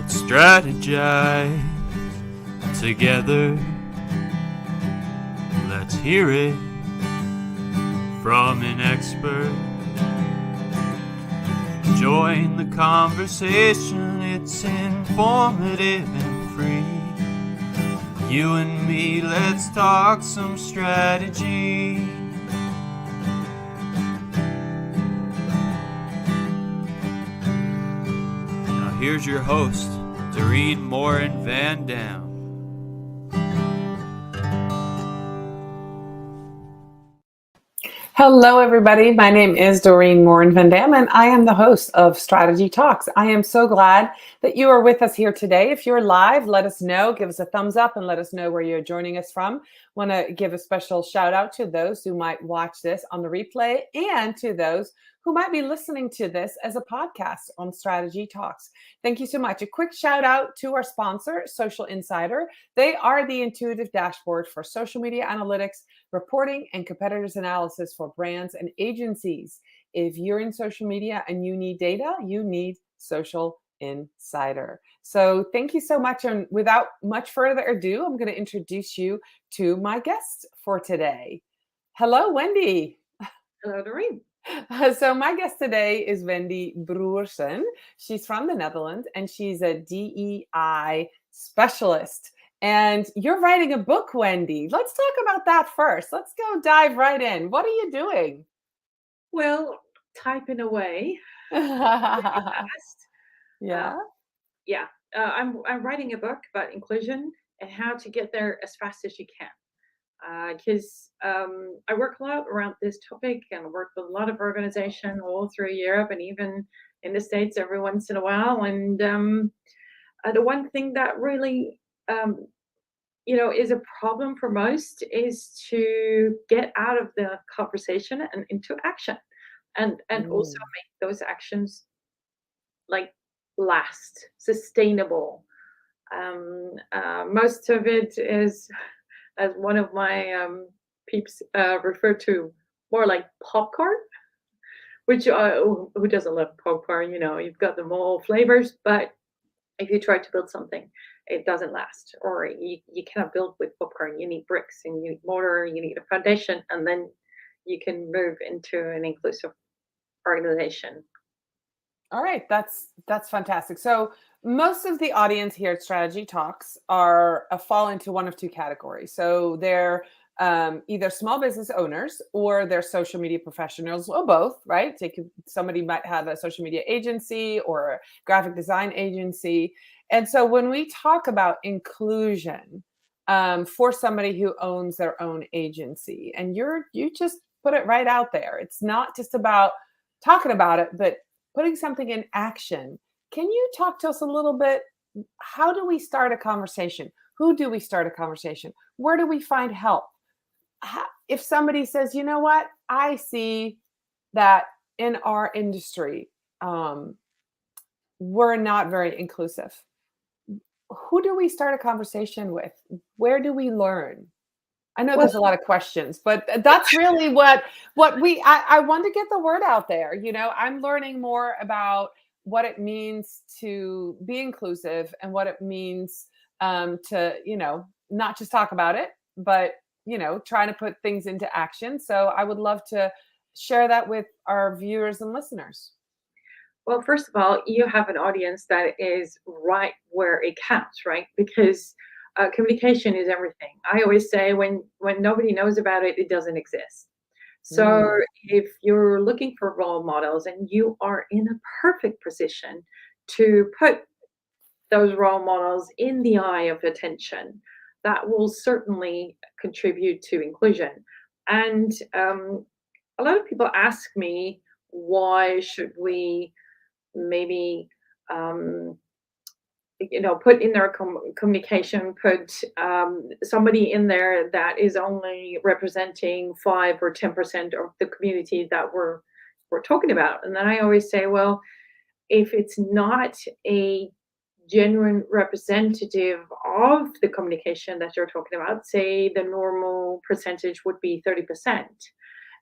Let's strategize together. Let's hear it from an expert. Join the conversation, it's informative and free. You and me, let's talk some strategy. Now here's your host, Dorien Morin-van. Hello, everybody. My name is Dorien Morin-van, and I am the host of Strategy Talks. I am so glad that you are with us here today. If you're live, let us know. Give us a thumbs up and let us know where you're joining us from. Want to give a special shout out to those who might watch this on the replay and to those who might be listening to this as a podcast on Strategy Talks. Thank you so much. A quick shout out to our sponsor, Social Insider. They are the intuitive dashboard for social media analytics, reporting, and competitors analysis for brands and agencies. If you're in social media and you need data, you need Social Insider. So thank you so much. And without much further ado, I'm going to introduce you to my guest for today. Hello, Wendy. Hello, Dorien. So my guest today is Wendy Broersen. She's from the Netherlands and she's a DEI specialist. And you're writing a book, Wendy. Let's talk about that first. Let's go dive right in. What are you doing? Well, typing away. Yeah. I'm writing a book about inclusion and how to get there as fast as you can. Because I work a lot around this topic and work with a lot of organizations all through Europe and even in the States every once in a while. And the one thing that really, is a problem for most is to get out of the conversation and into action, and also make those actions like last, sustainable. Most of it is, as one of my peeps referred to, more like popcorn, which who doesn't love popcorn? You've got them all flavors, but if you try to build something, it doesn't last, or you cannot build with popcorn. You need bricks and you need mortar, you need a foundation, and then you can move into an inclusive organization. All right, that's fantastic. So most of the audience here at Strategy Talks are fall into one of two categories. So they're either small business owners or they're social media professionals, or both, right? Somebody might have a social media agency or a graphic design agency. And so when we talk about inclusion for somebody who owns their own agency, and you just put it right out there. It's not just about talking about it, but putting something in action. Can you talk to us a little bit? How do we start a conversation? Who do we start a conversation? Where do we find help? If somebody says, you know what, I see that in our industry, we're not very inclusive. Who do we start a conversation with? Where do we learn? I know there's a lot of questions, but that's really what I want to get the word out there. I'm learning more about what it means to be inclusive and what it means to, not just talk about it, but, trying to put things into action. So I would love to share that with our viewers and listeners. Well, first of all, you have an audience that is right where it counts, right? Because communication is everything. I always say when nobody knows about it, it doesn't exist. So if you're looking for role models and you are in a perfect position to put those role models in the eye of attention, that will certainly contribute to inclusion. And a lot of people ask me, why should we maybe put in their communication, put somebody in there that is only representing 5 or 10% of the community that we're talking about. And then I always say, well, if it's not a genuine representative of the communication that you're talking about, say the normal percentage would be 30%,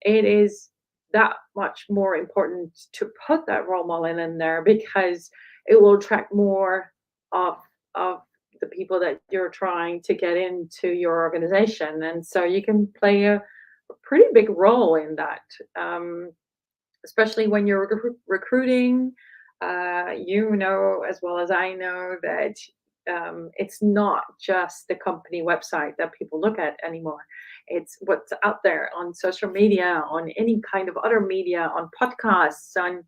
it is that much more important to put that role model in there, because it will attract more of of the people that you're trying to get into your organization, and so you can play a pretty big role in that, especially when you're recruiting. You know as well as I know that it's not just the company website that people look at anymore. It's what's out there on social media, on any kind of other media, on podcasts, on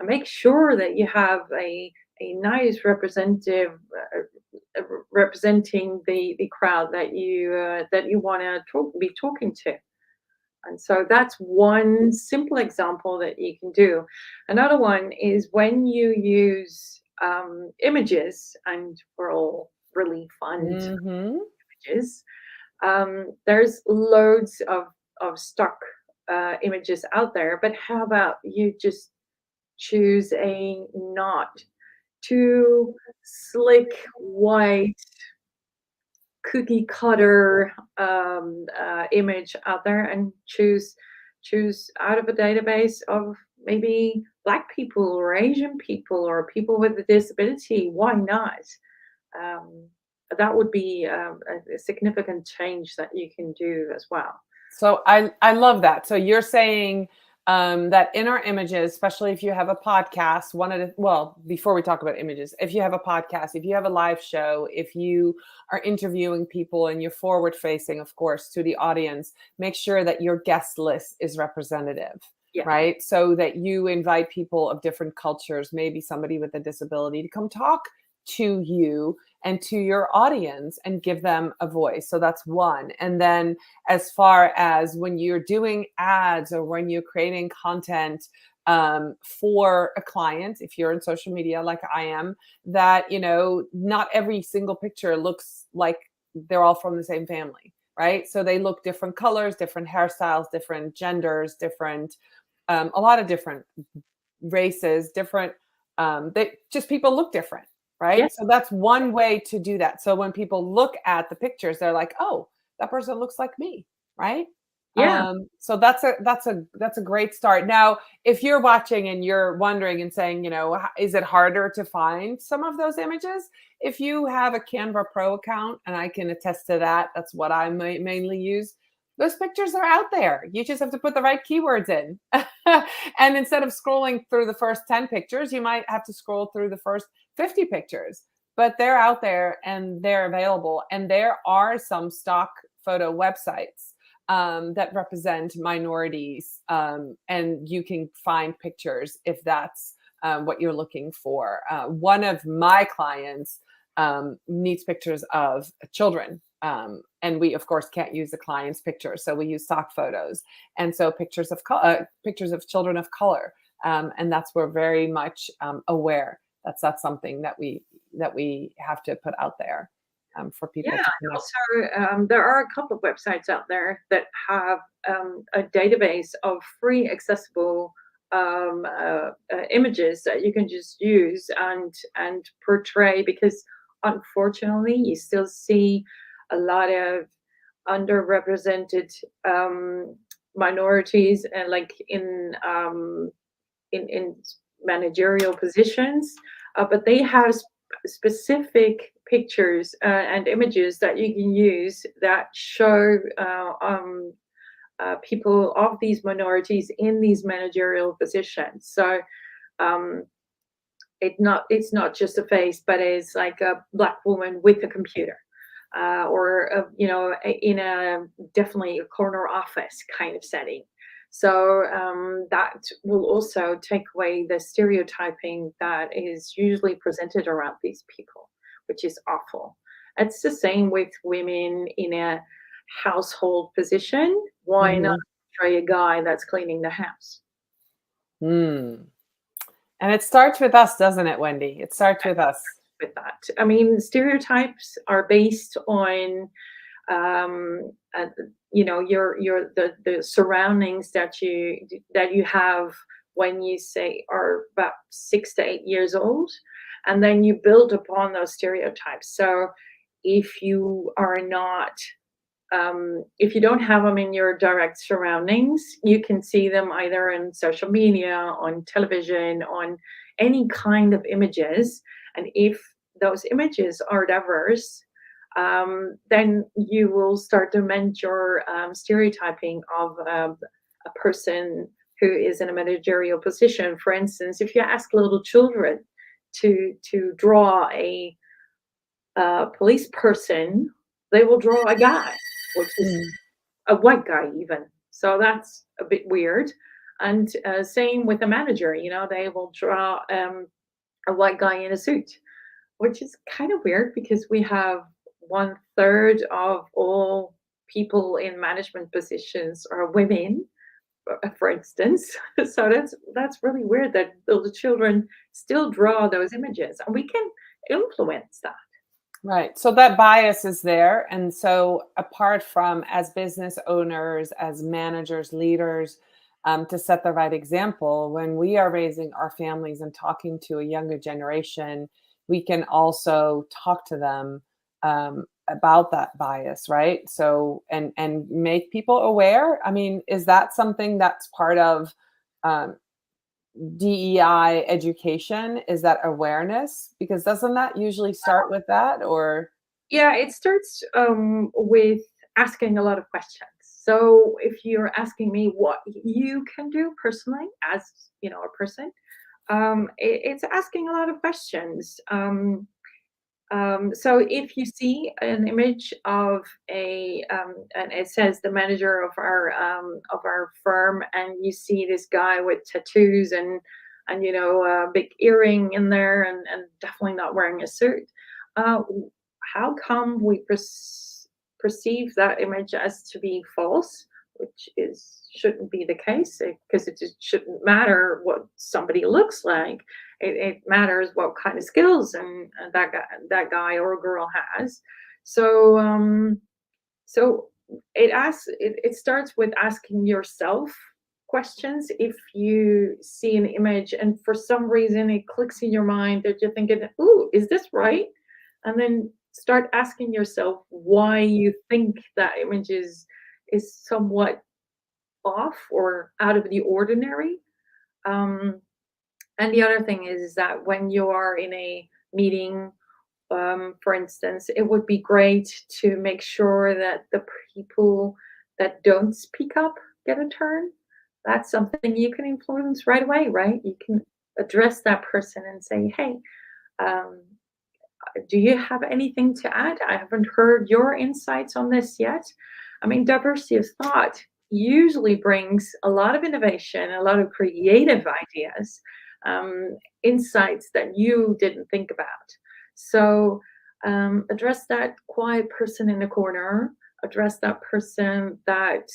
make sure that you have a nice representative representing the crowd that you want to be talking to. And so that's one simple example that you can do. Another one is when you use images, and we're all really fond of Mm-hmm. images. There's loads of stock images out there, but how about you just choose a not too slick, white, cookie cutter image out there, and choose out of a database of maybe Black people or Asian people or people with a disability. Why not? Um, that would be a significant change that you can do as well. So I love that. So you're saying that in our images, especially if you have a podcast, before we talk about images, if you have a podcast, if you have a live show, if you are interviewing people and you're forward facing, of course, to the audience, make sure that your guest list is representative. Yeah. Right. So that you invite people of different cultures, maybe somebody with a disability, to come talk to you and to your audience and give them a voice. So that's one. And then as far as when you're doing ads or when you're creating content for a client, if you're in social media like I am, that, not every single picture looks like they're all from the same family, right? So they look different colors, different hairstyles, different genders, different, a lot of different races, different, people look different. Right. Yeah. So that's one way to do that. So when people look at the pictures, they're like, oh, that person looks like me. Right. Yeah. So that's a great start. Now, if you're watching and you're wondering and saying, is it harder to find some of those images? If you have a Canva Pro account, and I can attest to that, that's what I mainly use. Those pictures are out there. You just have to put the right keywords in. And instead of scrolling through the first 10 pictures, you might have to scroll through the first 50 pictures. But they're out there and they're available. And there are some stock photo websites that represent minorities. And you can find pictures if that's what you're looking for. One of my clients needs pictures of children. And we, of course, can't use the client's picture, so we use stock photos. And so pictures of children of color, and that's we're very much aware that's something that we have to put out there for people. Yeah, and also there are a couple of websites out there that have a database of free accessible images that you can just use and portray, because unfortunately you still see a lot of underrepresented minorities, and like in managerial positions, but they have specific pictures and images that you can use that show people of these minorities in these managerial positions. So it's not just a face, but it's like a Black woman with a computer, or in a definitely a corner office kind of setting. So that will also take away the stereotyping that is usually presented around these people, which is awful. It's the same with women in a household position. Why not try a guy that's cleaning the house? And it starts with us, doesn't it, Wendy? It starts with us. With that, I mean, stereotypes are based on your the surroundings that you have when you say are about 6 to 8 years old, and then you build upon those stereotypes. So if you are not if you don't have them in your direct surroundings, you can see them either in social media, on television, on any kind of images. And if those images are diverse, then you will start to amend your stereotyping of a person who is in a managerial position. For instance, if you ask little children to draw a police person, they will draw a guy, which is Mm. a white guy even. So that's a bit weird. And same with the manager, they will draw a white guy in a suit, which is kind of weird because we have 1/3 of all people in management positions are women, for instance. So that's really weird that the children still draw those images, and we can influence that. Right. So that bias is there. And so, apart from as business owners, as managers, leaders, to set the right example, when we are raising our families and talking to a younger generation, we can also talk to them about that bias, right? So, and make people aware. I mean, is that something that's part of um, DEI education? Is that awareness? Because doesn't that usually start with that? Or Yeah, it starts with asking a lot of questions. So if you're asking me what you can do personally as a person, it's asking a lot of questions. So if you see an image of and it says the manager of our firm, and you see this guy with tattoos and a big earring in there, and definitely not wearing a suit, uh, how come we perceive that image as to be false, which is shouldn't be the case, because it just shouldn't matter what somebody looks like. It matters what kind of skills and that guy or girl has. So so it starts with asking yourself questions. If you see an image and for some reason it clicks in your mind that you're thinking, "Ooh, is this right?" And then start asking yourself why you think that image is somewhat off or out of the ordinary. Um, and the other thing is that when you are in a meeting, for instance, it would be great to make sure that the people that don't speak up get a turn. That's something you can influence right away, right? You can address that person and say, "Hey, um, do you have anything to add? I haven't heard your insights on this yet." I mean, diversity of thought usually brings a lot of innovation, a lot of creative ideas, insights that you didn't think about. So, address that quiet person in the corner, address that person that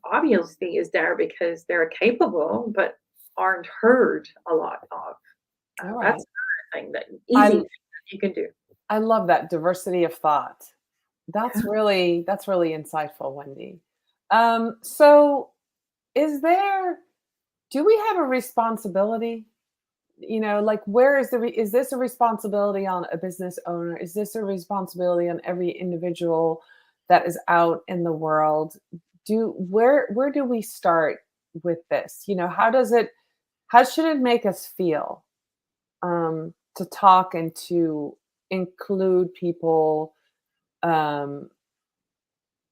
obviously is there because they're capable, but aren't heard a lot of. all right. That's another thing that I easy thing that you can do. I love that diversity of thought. Yeah. That's really insightful, Wendy. So is there do we have a responsibility? Like, where is is this a responsibility on a business owner? Is this a responsibility on every individual that is out in the world? Where do we start with this? How should it make us feel to talk and to include people? Um,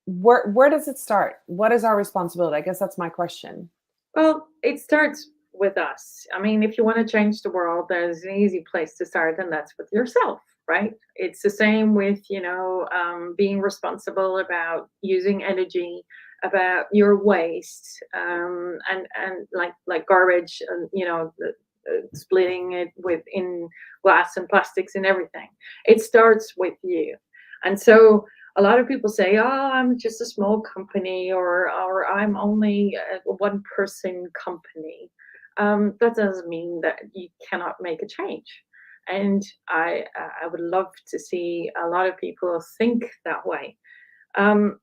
where does it start? What is our responsibility? I guess that's my question. Well, it starts with us. I mean, if you want to change the world, there's an easy place to start, and that's with yourself, right? It's the same with, being responsible about using energy, about your waste, and like garbage, and splitting it within glass and plastics and everything. It starts with you, and so a lot of people say, "Oh, I'm just a small company," or "I'm only a one person company." That doesn't mean that you cannot make a change. And I would love to see a lot of people think that way. Um,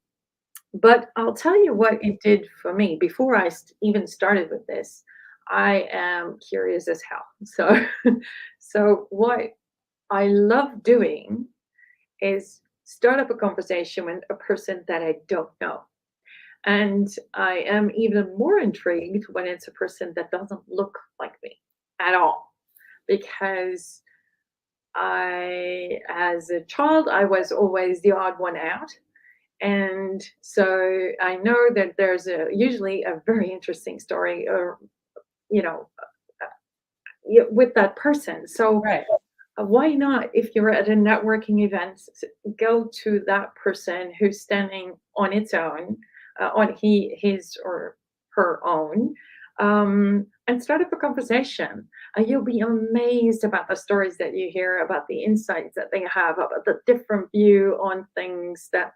but I'll tell you what it did for me before I even started with this. I am curious as hell. So, so what I love doing is start up a conversation with a person that I don't know. And I am even more intrigued when it's a person that doesn't look like me at all, because as a child, I was always the odd one out. And so I know that there's usually a very interesting story, or, you know, with that person. So Right. why not, if you're at a networking event, go to that person who's standing on its own, on his or her own, and start up a conversation. You'll be amazed about the stories that you hear, about the insights that they have, about the different view on things that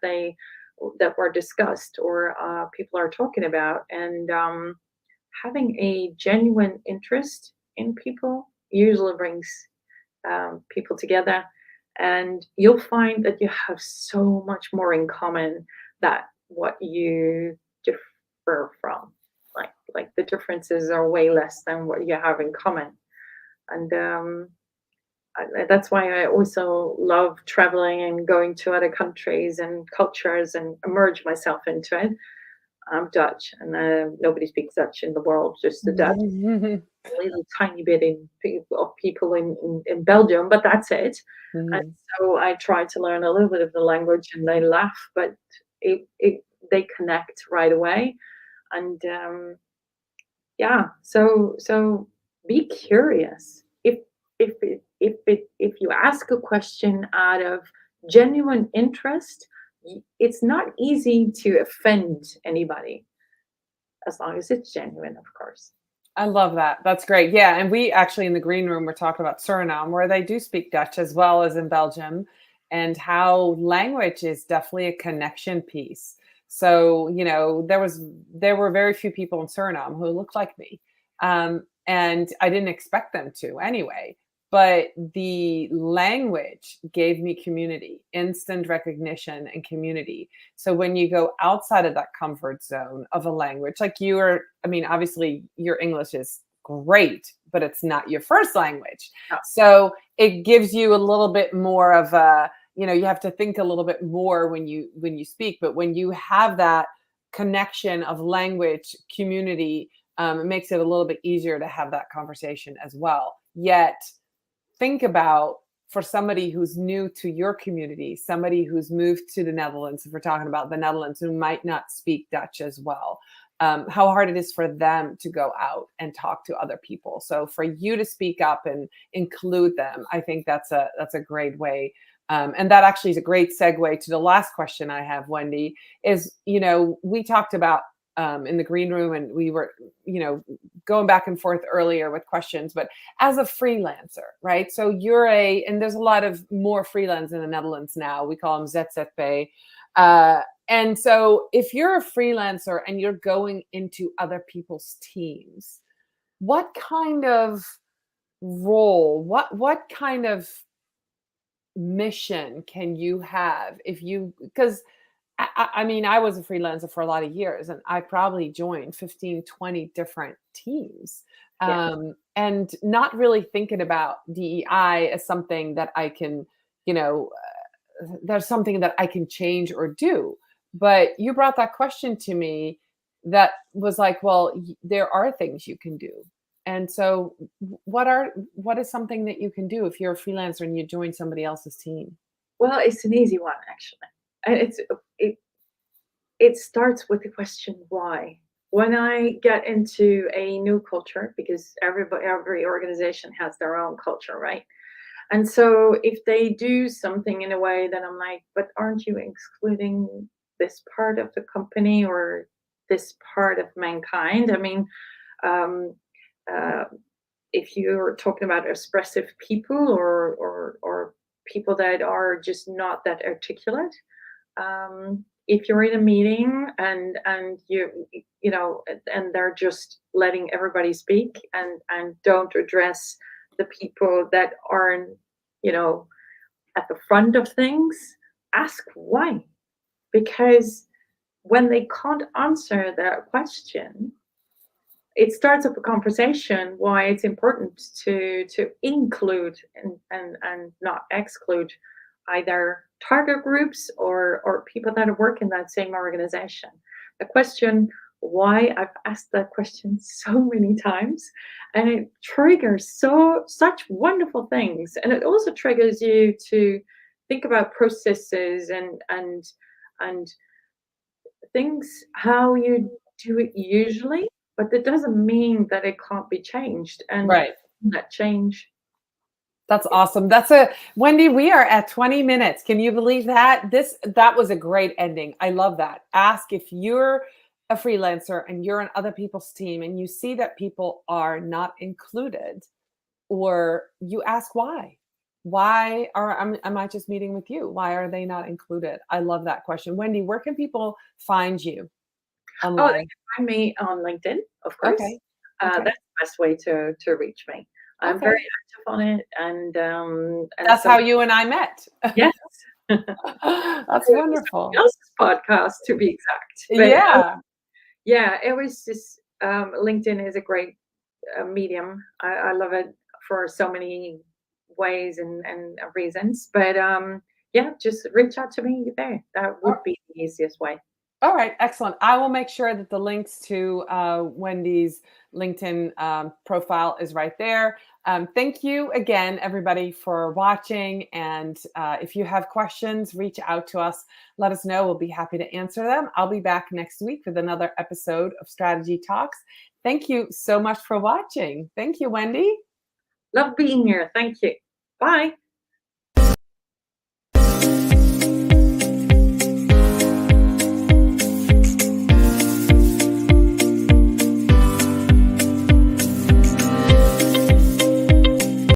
were discussed, or people are talking about, and having a genuine interest in people usually brings people together, and you'll find that you have so much more in common that what you differ from. Like the differences are way less than what you have in common, and that's why I also love traveling and going to other countries and cultures and immerse myself into it. I'm Dutch, and nobody speaks Dutch in the world, just the Dutch. Mhm. A little tiny bit of people in Belgium, but that's it. And Mhm. so I try to learn a little bit of the language, and they laugh, but they connect right away. And yeah, so be curious. If you ask a question out of genuine interest, it's not easy to offend anybody, as long as it's genuine, of course. I love that. That's great. Yeah, and we actually in the green room we're talking about Suriname, where they do speak Dutch as well as in Belgium, and how language is definitely a connection piece. So, there were very few people in Suriname who looked like me, and I didn't expect them to anyway. But the language gave me community, instant recognition, and community. So when you go outside of that comfort zone of a language, like you are, I mean, obviously your English is great, but it's not your first language. Yeah. So it gives you a little bit more of a, you have to think a little bit more when you speak, but when you have that connection of language, community, it makes it a little bit easier to have that conversation as well. Yet think about, for somebody who's new to your community, somebody who's moved to the Netherlands, if we're talking about the Netherlands, who might not speak Dutch as well, how hard it is for them to go out and talk to other people. So for you to speak up and include them, I think that's a great way. And that actually is a great segue to the last question I have, Wendy, is, we talked about in the green room, and we were, going back and forth earlier with questions, but as a freelancer, right? So and there's a lot of more freelance in the Netherlands now. We call them ZZP. And so if you're a freelancer and you're going into other people's teams, what kind of role, what kind of mission can you have because I mean, I was a freelancer for a lot of years, and I probably joined 15, 20 different teams, Yeah. and not really thinking about DEI as something that I can, there's something that I can change or do. But you brought that question to me that was like, well, there are things you can do. And so what is something that you can do if you're a freelancer and you join somebody else's team? Well, it's an easy one, actually. And it it starts with the question why. When I get into a new culture, because every organization has their own culture, right? And so if they do something in a way that I'm like, but aren't you excluding this part of the company or this part of mankind? I mean, um, uh, if you're talking about expressive people, or people that are just not that articulate, if you're in a meeting, and and they're just letting everybody speak, and don't address the people that aren't, you know at the front of things, ask why. Because when they can't answer that question, it starts up a conversation why it's important to include, and not exclude, either target groups or people that work in that same organization. The question why I've asked that question so many times, and it triggers such wonderful things, and it also triggers you to think about processes and things how you do it usually, but that doesn't mean that it can't be changed, and Right. that change. That's awesome. Wendy, we are at 20 minutes. Can you believe that? That was a great ending. I love that. Ask if you're a freelancer and you're on other people's team and you see that people are not included, or you ask why. Am I just meeting with you? Why are they not included? I love that question. Wendy, where can people find you Oh, they online? can find me on LinkedIn, of course. Okay. That's Okay. the best way to reach me. I'm Okay. very active on it, and That's so how you and I met. yes. That's It was wonderful. somebody else's podcast, to be exact. But Yeah. yeah, it was just LinkedIn is a great medium. I love it for so many ways and reasons. But yeah, just reach out to me there. That would be the easiest way. All right, excellent. I will make sure that the links to Wendy's LinkedIn profile is right there. Thank you again, everybody, for watching. And if you have questions, reach out to us. Let us know. We'll be happy to answer them. I'll be back next week with another episode of Strategy Talks. Thank you so much for watching. Thank you, Wendy. Love being here. Thank you. Bye.